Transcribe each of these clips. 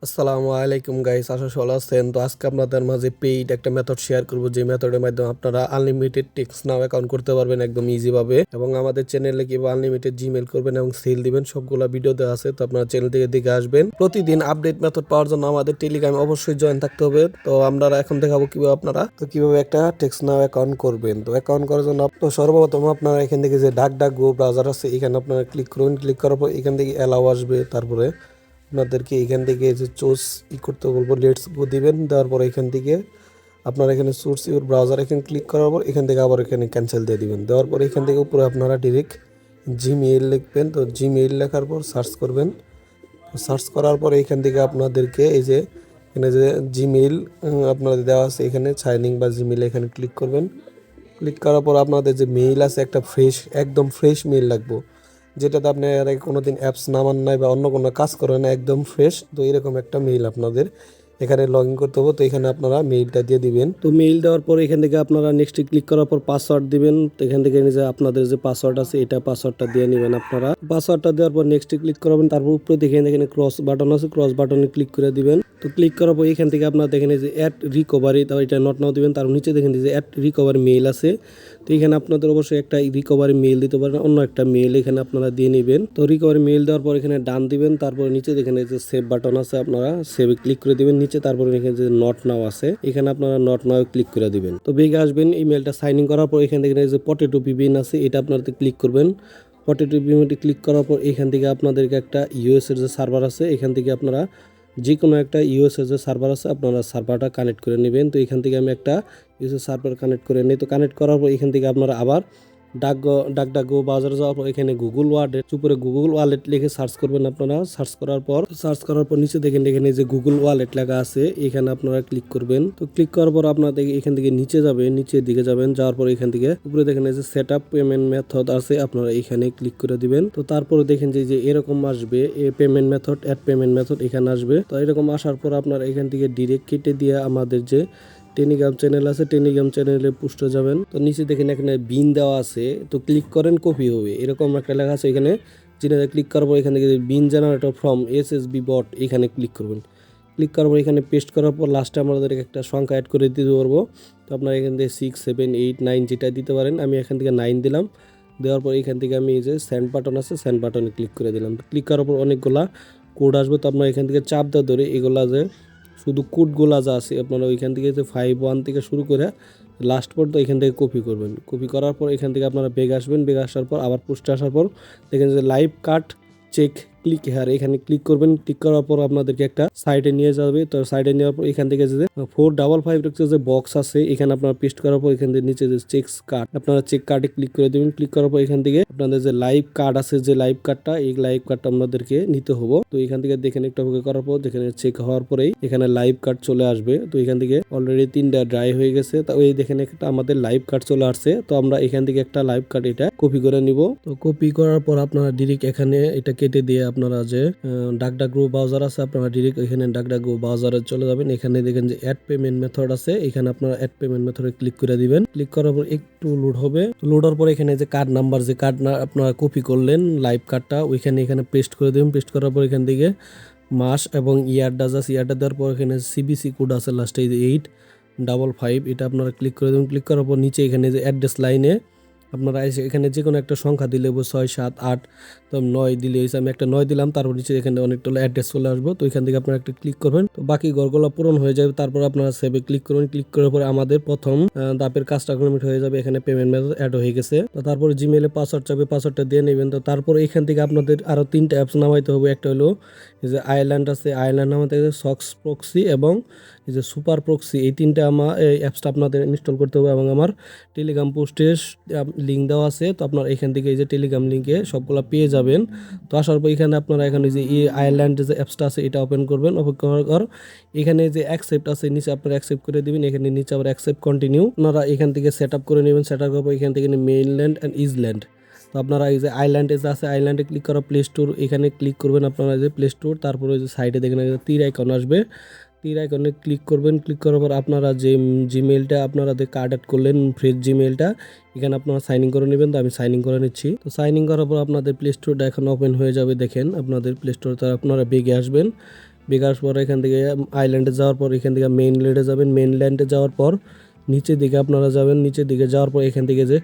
আসসালামু আলাইকুম গাইস, আশা ভালো আছেন। তো আজকে আপনাদের মাঝে পেইড একটা মেথড শেয়ার করব, যে মেথডের মাধ্যমে আপনারা আনলিমিটেড টেক্সট নাও অ্যাকাউন্ট করতে পারবেন একদম ইজি ভাবে। এবং আমাদের চ্যানেলে কিভাবে আনলিমিটেড জিমেল করবেন এবং সেল দিবেন সবগুলা ভিডিও দেওয়া আছে। তো আপনারা চ্যানেল থেকে দেখে আসবেন। প্রতিদিন আপডেট মেথড পাওয়ার জন্য আমাদের টেলিগ্রামে অবশ্যই জয়েন থাকতে হবে। তো আমরা এখন দেখাবো কিভাবে একটা টেক্সট নাও অ্যাকাউন্ট করবেন। তো অ্যাকাউন্ট করার জন্য তো সর্বপ্রথম আপনারা এখান থেকে যে ডাক গো ব্রাউজার আছে এখানে আপনারা ক্লিক করবেন। ক্লিক করার পর এখান থেকে অ্যালাউ আসবে। তারপরে আপনাদেরকে এখান থেকে যে চুজ করতে বলবো, লেটস গো দিবেন। দেওয়ার পর এখান থেকে আপনারা এখানে সোর্স ইউর ব্রাউজার এখানে ক্লিক করার পর এখান থেকে আবার এখানে ক্যান্সেল দিয়ে দিবেন। দেওয়ার পর এখান থেকে উপরে আপনারা ডিরেক্ট জিমেইল লিখবেন। তো জিমেইল লেখার পর সার্চ করবেন। সার্চ করার পর এখান থেকে আপনাদেরকে এই যে এখানে যে জিমেইল আপনাদের দেওয়া আছে এখানে সাইন ইন বা জিমেইল এখানে ক্লিক করবেন। ক্লিক করার পর আপনাদের যে মেইল আছে একটা একদম ফ্রেশ মেইল লাগবে, যেটাতে আপনি এর আগে কোনোদিন অ্যাপস নামান নাই বা অন্য কোনো কাজ করেন না, একদম ফ্রেশ। তো এরকম একটা মেইল আপনাদের এখানে লগ ইন করতে হবে। তো এখানে আপনারা মেইলটা দিয়ে দিবেন। তো মেইল দেওয়ার পর এখান থেকে আপনারা নেক্সটে ক্লিক করার পর পাসওয়ার্ড দিবেন। তো এখান থেকে নিজে আপনাদের যে পাসওয়ার্ড আছে এটা পাসওয়ার্ডটা দিয়ে নেবেন। আপনারা পাসওয়ার্ডটা দেওয়ার পর নেক্সটে ক্লিক করবেন। তারপর উপরে দেখেন এখানে ক্রস বাটন আছে, ক্রস বাটনে ক্লিক করে দিবেন। তো ক্লিক করার পর এখান থেকে আপনারা দেখেন যে অ্যাড রিকভারি, তাও এটা নট নাও দিবেন। তার নিচে দেখেন যে অ্যাড রিকভারি মেইল আছে। তো এখানে আপনাদের অবশ্যই একটা রিকভারি মেইল দিতে পারেন, অন্য একটা মেইল এখানে আপনারা দিয়ে নেবেন। তো রিকভারি মেইল দেওয়ার পর এখানে ডান দিবেন। তারপর নিচে দেখেন যে সেভ বাটন আছে, আপনারা সেভে ক্লিক করে দিবেন। নিচে তারপরে এখানে যে নট নাও আছে এখানে আপনারা নট নাও ক্লিক করে দিবেন। তো বেগে আসবেন ইমেলটা সাইন ইন করার পর এখান থেকে যে পটেটো পিবিএন আছে এটা আপনারা ক্লিক করবেন। পটেটো পিবিএনটি ক্লিক করার পর এখান থেকে আপনাদেরকে একটা ইউএস এর যে সার্ভার আছে এখান থেকে আপনারা যে কোনো একটা ইউএস এর যে সার্ভার আছে আপনারা সার্ভারটা কানেক্ট করে নেবেন। তো এখান থেকে আমি একটা ইউএস সার্ভার কানেক্ট করে নিই। তো কানেক্ট করার পর এখান থেকে আপনারা আবার ডাক গো বাজারে যাওয়ার পর এখানে গুগল ওয়ালেট উপরে গুগল ওয়ালেট লিখে সার্চ করবেন। আপনারা সার্চ করার পর নিচে দেখেন এখানে যে গুগল ওয়ালেট লেখা আছে এখানে আপনারা ক্লিক করবেন। তো ক্লিক করার পর আপনাদের এখান থেকে নিচে যাবেন, নিচের দিকে যাবেন। যাওয়ার পর এখান থেকে উপরে দেখেন যে সেট আপ পেমেন্ট মেথড আছে, আপনারা এখানে ক্লিক করে দিবেন। তো তারপরে দেখেন যে এরকম আসবে payment method, add payment method এখানে আসবে। তো এরকম আসার পর আপনারা এখান থেকে ডিরেক্ট কেটে দিয়ে আমাদের যে টেলিগ্রাম চ্যানেল আছে টেলিগ্রাম চ্যানেলে পুষ্ট যাবেন। তো নিচে দেখেন এখানে বিন দেওয়া আছে, তো ক্লিক করেন কপি হবে এরকম একটা লেখা আছে এখানে। যেটা ক্লিক করার পর এখান থেকে বিন জেনারেটর ফ্রম এসএসবি বট এখানে ক্লিক করবেন। ক্লিক করার পর এখানে পেস্ট করার পর লাস্টে আমাদের একটা সংখ্যা অ্যাড করে দিতে পারবো। তো আপনারা এখান থেকে 6, 7, 8, 9 যেটা দিতে পারেন। আমি এখান থেকে 9 দিলাম। দেওয়ার পর এখান থেকে আমি এই যে সেন্ড বাটন আছে সেন্ড বাটনে ক্লিক করে দিলাম। ক্লিক করার পর অনেকগুলা কোড আসবে। তো আপনারা এখান থেকে চাপ দেওয়া ধরে এগুলা যে শুধু কোডগুলা যা আছে আপনারা ওইখান থেকে যে 5, 1 থেকে শুরু করে লাস্ট পর্যন্ত এখান থেকে কপি করবেন। কপি করার পর এখান থেকে আপনারা বেগ আসবেন। বেগ আসার পর আবার পোস্টে আসার পর দেখেন যে live cut check click here এখানে ক্লিক করবেন। ক্লিক করার পর আপনাদেরকে একটা সাইডে নিয়ে যাবে। তো সাইডে নেওয়ার পর এখান থেকে যে 455 যে বক্স আছে এখানে আপনারা পেস্ট করার পর এখান থেকে নিচে যে চেক কার্ড আপনারা চেক কার্ডে ক্লিক করে দেবেন। ক্লিক করার পর এখান থেকে আপনাদের যে লাইভ কার্ড আছে যে লাইভ কার্ডটা এই লাইভ কার্ডটা আপনাদেরকে নিতে হবে। তো এখান থেকে দেখেন একটু অপেক্ষা করার পর যেখানে চেক হওয়ার পরেই এখানে লাইভ কার্ড চলে আসবে। তো এখান থেকে অলরেডি 3টা ড্রাই হয়ে গেছে। তো এই দেখেন একটা আমাদের লাইভ কার্ড চলে আসছে। তো আমরা এখান থেকে একটা লাইভ কার্ড এটা কপি করে নিব। তো কপি করার পর আপনারা ডিরেক্ট এখানে এটা কেটে দিয়ে আপনারা যে ডাকগো ব্রাউজার আছে আপনারা ডিরেক্ট এখানে ডাকগো ব্রাউজারে চলে যাবেন। এখানে দেখেন যে অ্যাড পেমেন্ট মেথড আছে, এখানে আপনারা অ্যাড পেমেন্ট মেথডে ক্লিক করে দিবেন। ক্লিক করার পর একটু লোড হবে। লোড হওয়ার পর এখানে যে কার্ড নাম্বার যে কার্ড আপনারা কপি করলেন লাইভ কার্ডটা এখানে পেস্ট করে দেবেন। পেস্ট করার পর এখান থেকে মাস এবং ইয়ারটা দেওয়ার পর এখানে সিবিসি কোড আছে লাস্টে 855 এটা আপনারা ক্লিক করে দেবেন। ক্লিক করার পর নিচে এখানে যে অ্যাড্রেস লাইনে আপনারা এখানে যে কোনো একটা সংখ্যা দিলে 6, 7, 8 তো 9 দিলে হয়েছে। আমি একটা 9 দিলাম। তারপর নিচে এখানে অনেকটা অ্যাড্রেস চলে আসবো। তো এখান থেকে আপনারা একটা ক্লিক করবেন। তো বাকি ঘরগুলো পূরণ হয়ে যাবে। তারপর আপনারা সেভে ক্লিক করবেন। ক্লিক করার পরে আমাদের প্রথম ধাপের কাজটা কমপ্লিট হয়ে যাবে। এখানে পেমেন্ট মেথড অ্যাড হয়ে গেছে। তো তারপর জিমেইলে পাসওয়ার্ড চাবে, পাসওয়ার্ডটা দিয়ে নেবেন। তো তারপর এখান থেকে আপনাদের আরো 3টা অ্যাপস নামাইতে হবে। একটা হলো এই যে আইল্যান্ড আছে, আইল্যান্ড নামাতে হবে, সক্স প্রক্সি এবং এই যে সুপার প্রক্সি এই 3টা এই অ্যাপসটা আপনাদের ইনস্টল করতে হবে। এবং আমার টেলিগ্রাম পোস্টে লিঙ্ক দেওয়া আছে। তো আপনারা এখান থেকে এই যে টেলিগ্রাম লিঙ্কে সবগুলো পেয়ে যাবেন। তো আসার পর এখানে আপনারা এখানে যে আয়ারল্যান্ডের যে অ্যাপসটা আছে এটা ওপেন করবেন। ওপেন করার পর এখানে যে অ্যাকসেপ্ট আছে নিচে আপনারা অ্যাকসেপ্ট করে দিবেন। এখানে নিচে আবার অ্যাকসেপ্ট কন্টিনিউ আপনারা এখান থেকে সেট আপ করে নেবেন। সেট আপ করার পর এখান থেকে মেইনল্যান্ড অ্যান্ড ইজল্যান্ড। তো আপনারা এই যে আইল্যান্ডে যে আছে আইল্যান্ডে ক্লিক করা প্লে স্টোর এখানে ক্লিক করবেন। আপনারা যে প্লে স্টোর তারপরে যে সাইডে দেখেন তীর আইকন আসবে, তীর আইকনে ক্লিক করবেন। ক্লিক করার পর আপনারা যে জিমেলটা আপনারা যে কার্ড অ্যাড করলেন ফ্রেশ জিমেলটা এখানে আপনারা সাইন ইন করে নেবেন। তো আমি সাইন ইন করে নিচ্ছি। তো সাইন ইন করার পর আপনাদের প্লে স্টোরটা এখন ওপেন হয়ে যাবে। দেখেন আপনাদের প্লে স্টোরটা আপনারা বেগে আসবেন। বেগে আসার পর এখান থেকে আইল্যান্ডে যাওয়ার পর এখান থেকে মেইনল্যান্ডে যাবেন। মেইনল্যান্ডে যাওয়ার পর নিচের দিকে আপনারা যাবেন। নিচের দিকে যাওয়ার পর এখান থেকে যে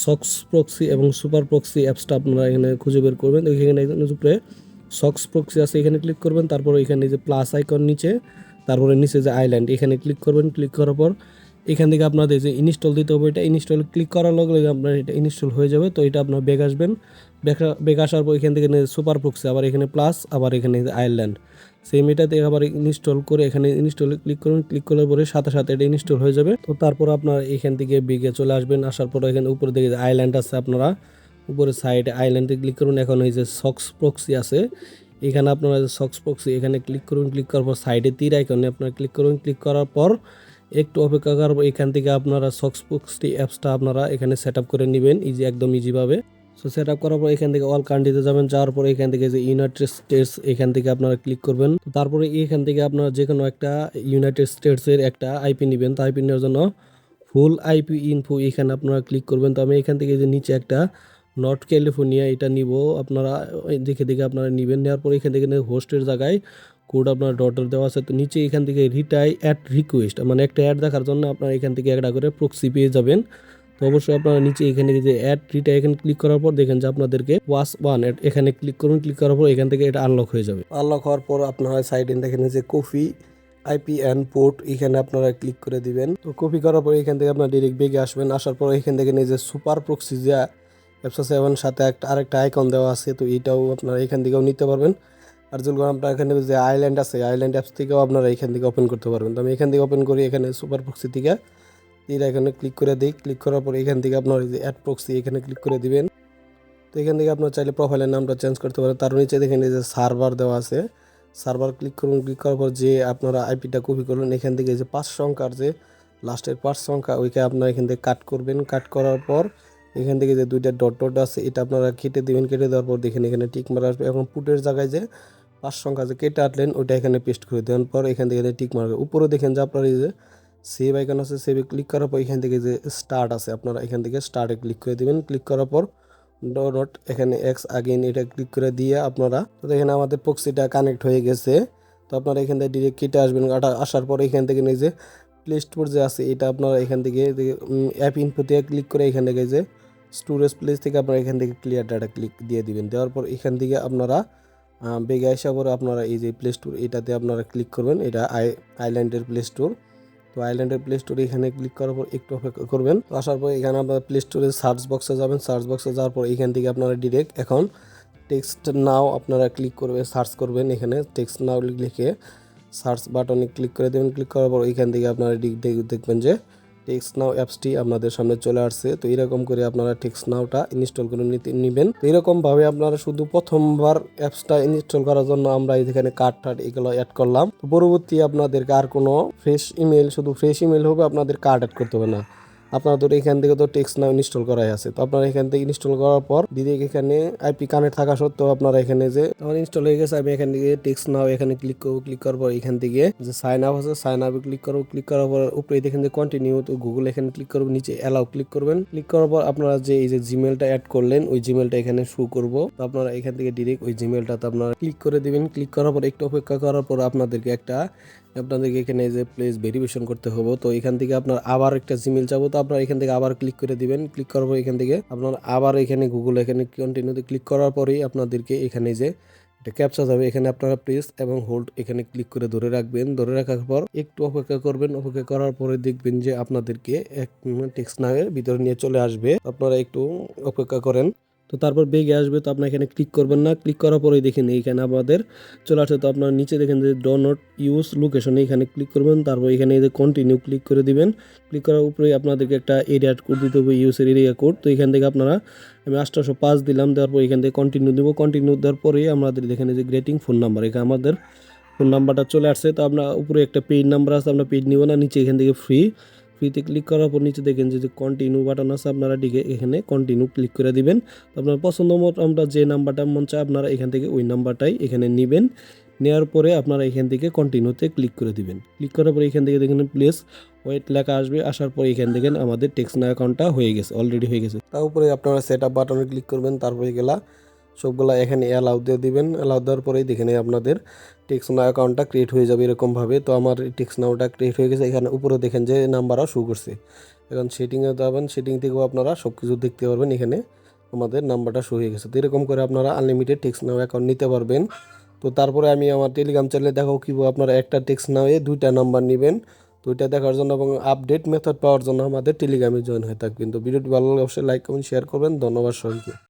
সক্স প্রক্সি এবং সুপার প্রক্সি অ্যাপসটা আপনারা এখানে খুঁজে বের করবেন। এখানে উপরে সক্স প্রক্সি আছে, এখানে ক্লিক করবেন। তারপর এখানে যে প্লাস আইকন নিচে, তারপরে নিচে যে আইল্যান্ড এখানে ক্লিক করবেন। ক্লিক করার পর এখান থেকে আপনাদের যে ইনস্টল দিতে হবে, এটা ইনস্টল ক্লিক করার লগে লগে আপনার এটা ইনস্টল হয়ে যাবে। তো এটা আপনার বেগ আসবেন, বেগ আসার পর এখান থেকে সুপার প্রক্সি, আবার এখানে প্লাস, আবার এখানে আয়ারল্যান্ড সেম এটাতে আবার ইনস্টল করে এখানে ইনস্টলে ক্লিক করুন। ক্লিক করার পরে সাথে সাথে এটা ইনস্টল হয়ে যাবে। তো তারপর আপনার এখান থেকে বেগে চলে আসবেন। আসার পর এখানে উপরে দিকে যে আইল্যান্ড আছে, আপনারা উপরে সাইডে আইল্যান্ডে ক্লিক করুন। এখন এই যে সক্স প্রক্সি আছে, এখানে আপনারা সক্স প্রক্সি এখানে ক্লিক করুন। ক্লিক করার পর সাইডে তীর আইকনে আপনারা ক্লিক করুন। ক্লিক করার পর একটু অপেক্ষা করার পর এখান থেকে আপনারা সক্স প্রক্সি অ্যাপসটা আপনারা এখানে সেট আপ করে নেবেন একদম ইজিভাবে। সো সেট আপ করার পর এখান থেকে অল কান্ট্রিতে যাবেন। যাওয়ার পরে এখান থেকে যে ইউনাইটেড স্টেটস এখান থেকে আপনারা ক্লিক করবেন। তারপরে এখান থেকে আপনারা যে কোনো একটা ইউনাইটেড স্টেটসের একটা আইপি নেবেন। তো আইপি নেওয়ার জন্য ফুল আইপি ইনফো এখানে আপনারা ক্লিক করবেন। তো আমি এখান থেকে যে নিচে একটা নর্থ ক্যালিফোর্নিয়া এটা নিব, আপনারা দেখে দেখে আপনারা নেবেন। নেওয়ার পরে এখান থেকে হোস্টের জায়গায় কোড আপনার ডটার দেওয়া আছে। তো নিচে এখান থেকে রিটাই অ্যাড রিকোয়েস্ট, মানে একটা অ্যাড দেখার জন্য আপনারা এখান থেকে একটা করে প্রক্সি পেয়ে যাবেন। তো অবশ্যই আপনারা নিচে এখানে যে অ্যাড রিটাই এখানে ক্লিক করার পর দেখেন যে আপনাদেরকে ওয়াস ওয়ান এখানে ক্লিক করুন। ক্লিক করার পর এখান থেকে এটা আনলক হয়ে যাবে। আনলক হওয়ার পর আপনারা সাইডে দেখেন যে কফি আইপিএন পোর্ট এখানে আপনারা ক্লিক করে দিবেন। তো কপি করার পর এখান থেকে আপনারা ডিরেক্ট বেগে আসবেন। আসার পর এখান থেকে যে সুপার প্রক্সি যে অ্যাপস আছে এবং সাথে আরেকটা আইকন দেওয়া আছে, তো এটাও আপনারা এখান থেকেও নিতে পারবেন। আর যদি আপনার এখানে যে আইল্যান্ড আছে, আইল্যান্ড অ্যাপস থেকেও আপনারা এখান থেকে ওপেন করতে পারবেন। তো আমি এখান থেকে ওপেন করি, এখানে সুপার প্রক্সি থেকে এখানে ক্লিক করে দিই। ক্লিক করার পর এখান থেকে আপনার এই যে অ্যাড প্রক্সি এখানে ক্লিক করে দিবেন। তো এখান থেকে আপনার চাইলে প্রোফাইলের নামটা চেঞ্জ করতে পারেন। তার নিচে দেখেন এই যে সার্ভার দেওয়া আছে, সার্ভার ক্লিক করুন। ক্লিক করার পর যে আপনারা আইপিটা কপি করলেন এখান থেকে যে 5 সংখ্যার যে লাস্টের 5 সংখ্যা ওইকে আপনারা এখান থেকে কাট করবেন। কাট করার পর এখান থেকে যে দুইটা ডট ডট আছে এটা আপনারা কেটে দিবেন। কেটে দেওয়ার পর দেখেন এখানে টিক মারা আসবে। এখন পুটের জায়গায় যে 5 সংখ্যা যে কেটে আটলেন ওইটা এখানে পেস্ট করে দেওয়ার পর এখান থেকে টিক মারবে। উপরে দেখেন যে আপনার এই যে সেভ আইকন আছে, সেভে ক্লিক করার পর এখান থেকে যে স্টার্ট আছে আপনারা এখান থেকে স্টার্টে ক্লিক করে দিবেন। ক্লিক করার পর ডট এখানে এক্স আগেইন এটা ক্লিক করে দিয়ে আপনারা, তো এখানে আমাদের প্রক্সিটা কানেক্ট হয়ে গেছে। তো আপনারা এখান থেকে ডিরেক্ট কেটে আসবেন। আসার পর এখান থেকে যে প্লে স্টোর যে আছে এটা আপনারা এখান থেকে অ্যাপ ইনফো থেকে ক্লিক করে এখান থেকে যে স্টোরেজ প্লেস থেকে আপনারা এখান থেকে ক্লিয়ার ডাটা ক্লিক দিয়ে দিবেন। দেওয়ার পর এখান থেকে আপনারা বেগে আসা পরে আপনারা এই যে প্লে স্টোর এটাতে আপনারা ক্লিক করবেন। এটা আইল্যান্ডের প্লে স্টোর। তো আইল্যান্ডের প্লে স্টোরে এখানে ক্লিক করার পর একটু অপেক্ষা করবেন। তো আসার পর এখানে আপনারা প্লে স্টোরে সার্চ বক্সে যাবেন। সার্চ বক্সে যাওয়ার পর এখান থেকে আপনারা ডিরেক্ট এখন টেক্সট নাও আপনারা ক্লিক করবে, সার্চ করবেন। এখানে টেক্সট নাও লিখে সার্চ বাটনে ক্লিক করে দেবেন। ক্লিক করার পর এখান থেকে আপনারা দেখবেন যে টেক্সট নাও অ্যাপসটি আপনাদের সামনে চলে আসছে। তো এরকম করে আপনারা টেক্সট নাওটা ইনস্টল করে নেবেন। তো এরকমভাবে আপনারা শুধু প্রথমবার অ্যাপসটা ইনস্টল করার জন্য আমরা এখানে কার্ড টার্ড এগুলো অ্যাড করলাম। তো পরবর্তী আপনাদেরকে আর কোনো ফ্রেশ ইমেল, শুধু ফ্রেশ ইমেল হবে, আপনাদের কার্ড অ্যাড করতে হবে না। আপনাদের এখান থেকে তো টেক্সট নাও ইনস্টল করাই আছে। তো আপনারা এখান থেকে ইনস্টল করার পর ডিরেক্ট এখানে আইপি কানেক্ট থাকা সত্ত্বেও আপনারা এখানে যে আমার ইনস্টল হয়ে গেছে, আমি এখান থেকে টেক্সট নাও এখানে ক্লিক করবো। ক্লিক করার পর এখান থেকে যে সাইন আপ আছে, সাইন আপে ক্লিক করবো। ক্লিক করার পর উপরে দেখেন যে কন্টিনিউ, তো গুগল এখানে ক্লিক করবো। নিচে অ্যালাউ ক্লিক করবেন। ক্লিক করার পর আপনারা যে এই যে জিমেলটা অ্যাড করলেন ওই জিমেলটা এখানে শো করবো। তো আপনারা এখান থেকে ডিরেক্ট ওই জিমেলটাতে আপনারা ক্লিক করে দিবেন। ক্লিক করার পর একটু অপেক্ষা করার পর আপনাদেরকে এখানে যে প্লেস ভেরিফিকেশন করতে হবে। তো এখান থেকে আপনার আবার একটা জিমেল যাবো। তো আপনারা এখান থেকে আবার ক্লিক করে দিবেন। ক্লিক করার পর এখান থেকে আপনার আবার এখানে গুগল এখানে কন্টিনিউতে ক্লিক করার পরেই আপনাদেরকে এখানে যে এটা ক্যাপচা যাবে, এখানে আপনারা প্রেস এবং হোল্ড এখানে ক্লিক করে ধরে রাখবেন। ধরে রাখার পর একটু অপেক্ষা করবেন। অপেক্ষা করার পরে দেখবেন যে আপনাদেরকে এক টেক্সট নাওয়ের ভিতরে নিয়ে চলে আসবে। আপনারা একটু অপেক্ষা করেন। তো তারপর বেগে আসবে। তো আপনার এখানে ক্লিক করবেন না। ক্লিক করার পরেই দেখেন এইখানে আমাদের চলে আসছে। তো আপনার নিচে দেখেন যে ডো নট ইউজ লোকেশন এখানে ক্লিক করবেন। তারপর এখানে এই যে কন্টিনিউ ক্লিক করে দিবেন। ক্লিক করার উপরে আপনাদেরকে একটা এরিয়া কোড দিতে হবে, ইউজের এরিয়া কোড। তো এখান থেকে আপনারা আমি 805 দিলাম। দেওয়ার পর এখান থেকে কন্টিনিউ দেবো। কন্টিনিউ দেওয়ার পরেই আমাদের দেখেন যে গ্রেটিং ফোন নাম্বার, এখানে আমাদের ফোন নাম্বারটা চলে আসছে। তো আপনার উপরে একটা পেইড নাম্বার আছে, আমরা পেইড নিব না। নিচে এখান থেকে ফ্রিতে ক্লিক করার পর নিচে দেখেন যে কন্টিনিউ বাটন আছে, আপনারা দিকে এখানে কন্টিনিউ ক্লিক করে দিবেন। তো আপনার পছন্দ মতো আমরা যে নাম্বারটা মন চায় আপনারা এখান থেকে ওই নাম্বারটাই এখানে নেবেন। নেওয়ার পরে আপনারা এখান থেকে কন্টিনিউতে ক্লিক করে দিবেন। ক্লিক করার পরে এখান থেকে দেখেন প্লেস ওয়েট লেখা আসবে। আসার পরে এখান থেকে আমাদের টেক্সট নাও অ্যাকাউন্টটা হয়ে গেছে, অলরেডি হয়ে গেছে। তার উপরে আপনারা সেট আপ বাটনে ক্লিক করবেন। তারপরে সবগুলা এখানে অ্যালাউ দিয়ে দিবেন। অ্যালাউ দেওয়ার পরেই দেখেন আপনাদের টেক্সট নাও অ্যাকাউন্টটা ক্রিয়েট হয়ে যাবে এরকমভাবে। তো আমার টেক্সট নাওটা ক্রিয়েট হয়ে গেছে, এখানে উপরে দেখেন যে নাম্বারও শো করছে। এখন সেটিংয়ে যাবেন, সেটিং থেকেও আপনারা সব কিছু দেখতে পারবেন। এখানে আমাদের নাম্বারটা শো হয়ে গেছে। তো এরকম করে আপনারা আনলিমিটেড টেক্সট নাও অ্যাকাউন্ট নিতে পারবেন। তো তারপরে আমি আমার টেলিগ্রাম চ্যানেলে দেখাবো কীভাবে আপনারা একটা টেক্সট নাওয়ে 2টা নাম্বার নেবেন। তো ওইটা দেখার জন্য এবং আপডেট মেথড পাওয়ার জন্য আমাদের টেলিগ্রামে জয়েন হয়ে থাকবেন। তো ভিডিওটি ভালো লাগলে অবশ্যই লাইক কমেন্ট শেয়ার করবেন। ধন্যবাদ সবাইকে।